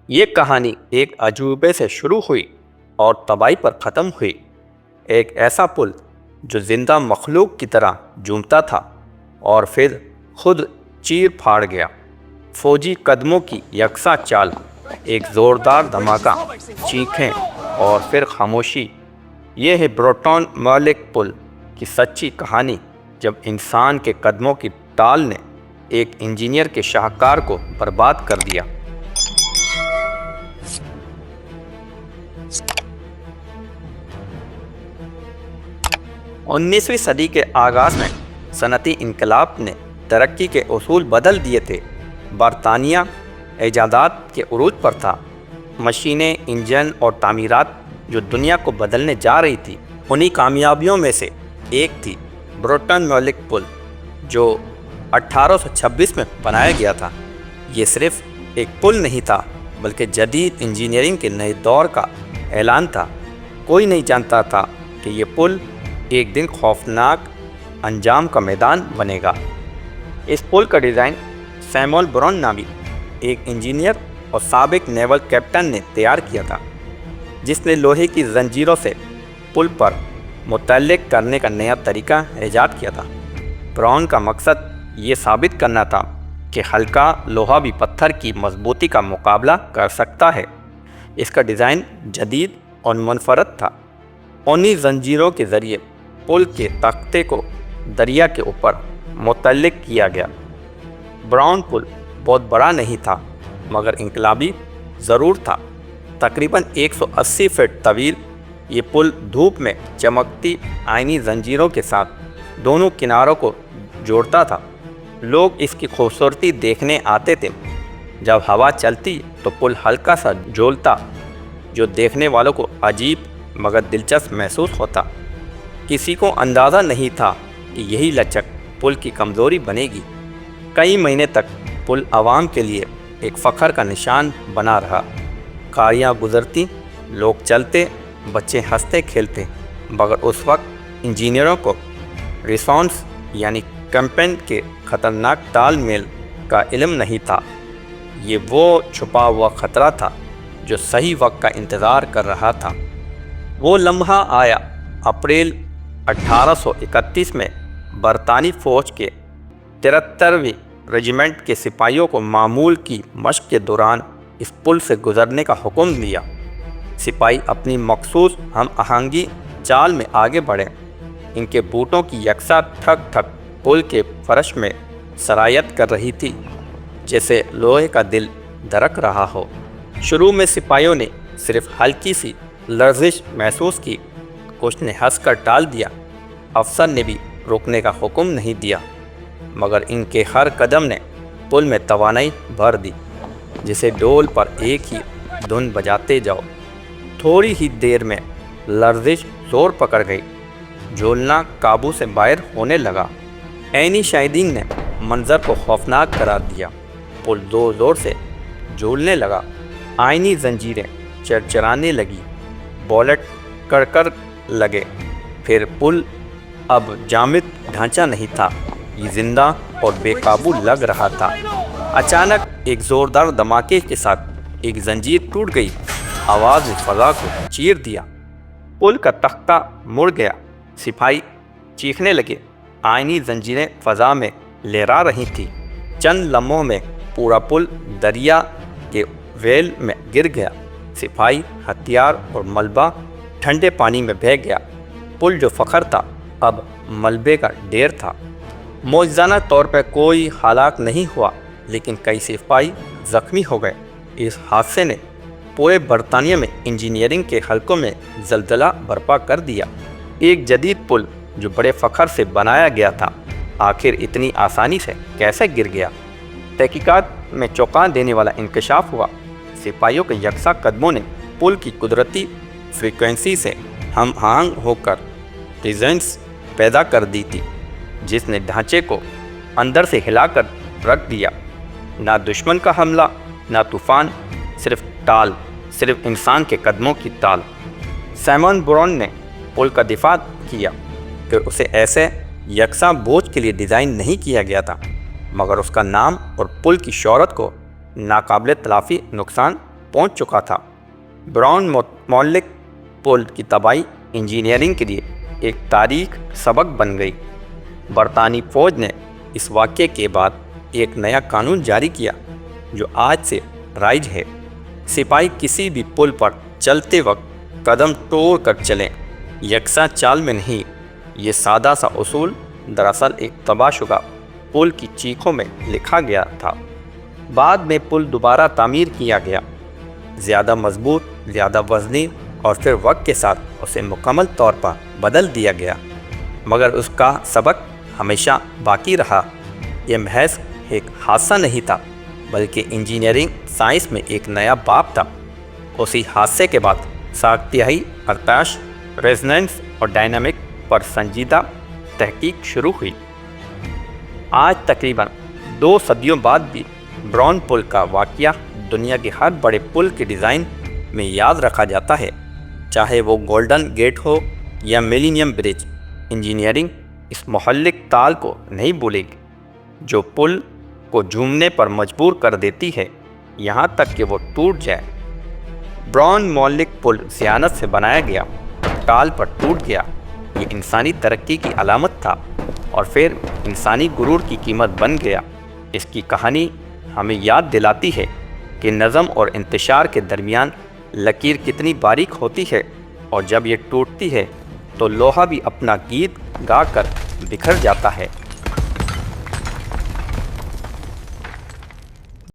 یہ کہانی ایک عجوبے سے شروع ہوئی اور تباہی پر ختم ہوئی۔ ایک ایسا پل جو زندہ مخلوق کی طرح جھومتا تھا اور پھر خود چیر پھاڑ گیا۔ فوجی قدموں کی یکساں چال، ایک زوردار دھماکہ، چیخیں اور پھر خاموشی۔ یہ ہے بروٹون مالک پل کی سچی کہانی، جب انسان کے قدموں کی ٹال نے ایک انجینئر کے شاہکار کو برباد کر دیا۔ انیسویں صدی کے آغاز میں صنعتی انقلاب نے ترقی کے اصول بدل دیے تھے۔ برطانیہ ایجادات کے عروج پر تھا۔ مشینیں، انجن اور تعمیرات جو دنیا کو بدلنے جا رہی تھی، انہی کامیابیوں میں سے ایک تھی بروٹون مالک پل، جو 1826 میں بنایا گیا تھا۔ یہ صرف ایک پل نہیں تھا، بلکہ جدید انجینئرنگ کے نئے دور کا اعلان تھا۔ کوئی نہیں جانتا تھا کہ یہ پل ایک دن خوفناک انجام کا میدان بنے گا۔ اس پل کا ڈیزائن سیموئل براؤن نامی ایک انجینئر اور سابق نیول کیپٹن نے تیار کیا تھا، جس نے لوہے کی زنجیروں سے پل پر متعلق کرنے کا نیا طریقہ ایجاد کیا تھا۔ براؤن کا مقصد یہ ثابت کرنا تھا کہ ہلکا لوہا بھی پتھر کی مضبوطی کا مقابلہ کر سکتا ہے۔ اس کا ڈیزائن جدید اور منفرد تھا۔ انہی زنجیروں کے ذریعے پل کے تختے کو دریا کے اوپر متعلق کیا گیا۔ براؤن پل بہت بڑا نہیں تھا، مگر انقلابی ضرور تھا۔ تقریباً 180 فٹ طویل یہ پل دھوپ میں چمکتی آئینی زنجیروں کے ساتھ دونوں کناروں کو جوڑتا تھا۔ لوگ اس کی خوبصورتی دیکھنے آتے تھے۔ جب ہوا چلتی تو پل ہلکا سا جھولتا، جو دیکھنے والوں کو عجیب مگر دلچسپ محسوس ہوتا۔ کسی کو اندازہ نہیں تھا کہ یہی لچک پل کی کمزوری بنے گی۔ کئی مہینے تک پل عوام کے لیے ایک فخر کا نشان بنا رہا۔ گاڑیاں گزرتی، لوگ چلتے، بچے ہنستے کھیلتے، مگر اس وقت انجینئروں کو ریسونس یعنی کمپن کے خطرناک تال میل کا علم نہیں تھا۔ یہ وہ چھپا ہوا خطرہ تھا جو صحیح وقت کا انتظار کر رہا تھا۔ وہ لمحہ آیا۔ اپریل 1831 میں برطانوی فوج کے 73ویں ریجیمنٹ کے سپاہیوں کو معمول کی مشق کے دوران اس پل سے گزرنے کا حکم دیا۔ سپاہی اپنی مخصوص ہم آہنگی چال میں آگے بڑھے۔ ان کے بوٹوں کی یکساں ٹھک ٹھک پل کے فرش میں سرایت کر رہی تھی، جیسے لوہے کا دل دھڑک رہا ہو۔ شروع میں سپاہیوں نے صرف ہلکی سی لرزش محسوس کی۔ کچھ نے ہنس کر ٹال دیا۔ افسر نے بھی روکنے کا حکم نہیں دیا، مگر ان کے ہر قدم نے پل میں توانائی بھر دی، جسے ڈول پر ایک ہی دھن بجاتے جاؤ۔ تھوڑی ہی دیر میں لرزش زور پکڑ گئی۔ جھولنا قابو سے باہر ہونے لگا۔ عینی شاہدین نے منظر کو خوفناک قرار دیا۔ پل زور زور سے جھولنے لگا۔ آئینی زنجیریں چرچرانے لگی، بولٹ کڑکڑ لگے۔ پھر پل اب جامد ڈھانچہ نہیں تھا، یہ زندہ اور بے قابو لگ رہا تھا۔ اچانک ایک زوردار دھماکے کے ساتھ ایک زنجیر ٹوٹ گئی۔ آواز نے فضا کو چیر دیا۔ پل کا تختہ مڑ گیا۔ سپاہی چیخنے لگے۔ آئینی زنجیریں فضا میں لہرا رہی تھیں۔ چند لمحوں میں پورا پل دریا کے ویل میں گر گیا۔ سپاہی، ہتھیار اور ملبہ ٹھنڈے پانی میں بہہ گیا۔ پل جو فخر تھا، اب ملبے کا ڈھیر تھا۔ معجزانہ طور پر کوئی ہلاک نہیں ہوا، لیکن کئی سپاہی زخمی ہو گئے۔ اس حادثے نے پورے برطانیہ میں انجینئرنگ کے حلقوں میں زلزلہ برپا کر دیا۔ ایک جدید پل جو بڑے فخر سے بنایا گیا تھا، آخر اتنی آسانی سے کیسے گر گیا؟ تحقیقات میں چونکا دینے والا انکشاف ہوا۔ سپاہیوں کے یکساں قدموں نے پل کی قدرتی فریکوینسی سے ہم آہنگ ہو کر ریزوننس پیدا کر دی تھی، جس نے ڈھانچے کو اندر سے ہلا کر رکھ دیا۔ نہ دشمن کا حملہ، نہ طوفان، صرف ٹال، صرف انسان کے قدموں کی ٹال۔ سیموئل براؤن نے پل کا دفاع کیا کہ اسے ایسے یکساں بوجھ کے لیے ڈیزائن نہیں کیا گیا تھا، مگر اس کا نام اور پل کی شہرت کو ناقابل تلافی نقصان پہنچ چکا تھا۔ براؤن مولک پل کی تباہی انجینئرنگ کے لیے ایک تاریخ سبق بن گئی۔ برطانوی فوج نے اس واقعے کے بعد ایک نیا قانون جاری کیا جو آج سے رائج ہے۔ سپاہی کسی بھی پل پر چلتے وقت قدم توڑ کر چلیں، یکساں چال میں نہیں۔ یہ سادہ سا اصول دراصل ایک تباہ شدہ پل کی چیخوں میں لکھا گیا تھا۔ بعد میں پل دوبارہ تعمیر کیا گیا، زیادہ مضبوط، زیادہ وزنی، اور پھر وقت کے ساتھ اسے مکمل طور پر بدل دیا گیا، مگر اس کا سبق ہمیشہ باقی رہا۔ یہ محض ایک حادثہ نہیں تھا بلکہ انجینئرنگ سائنس میں ایک نیا باب تھا۔ اسی حادثے کے بعد ساختیائی ارتعاش، ریزونانس اور ڈائنامک پر سنجیدہ تحقیق شروع ہوئی۔ آج تقریباً 2 صدیوں بعد بھی براؤن پل کا واقعہ دنیا کے ہر بڑے پل کے ڈیزائن میں یاد رکھا جاتا ہے، چاہے وہ گولڈن گیٹ ہو یا ملینیم برج۔ انجینئرنگ اس مہلک تال کو نہیں بھولے گی جو پل کو جھومنے پر مجبور کر دیتی ہے یہاں تک کہ وہ ٹوٹ جائے۔ براؤن مولک پل ذہانت سے بنایا گیا، ٹال پر ٹوٹ گیا۔ یہ انسانی ترقی کی علامت تھا اور پھر انسانی غرور کی قیمت بن گیا۔ اس کی کہانی ہمیں یاد دلاتی ہے کہ نظم اور انتشار کے درمیان لکیر کتنی باریک ہوتی ہے، اور جب یہ ٹوٹتی ہے تو لوہا بھی اپنا گیت گا کر بکھر جاتا ہے۔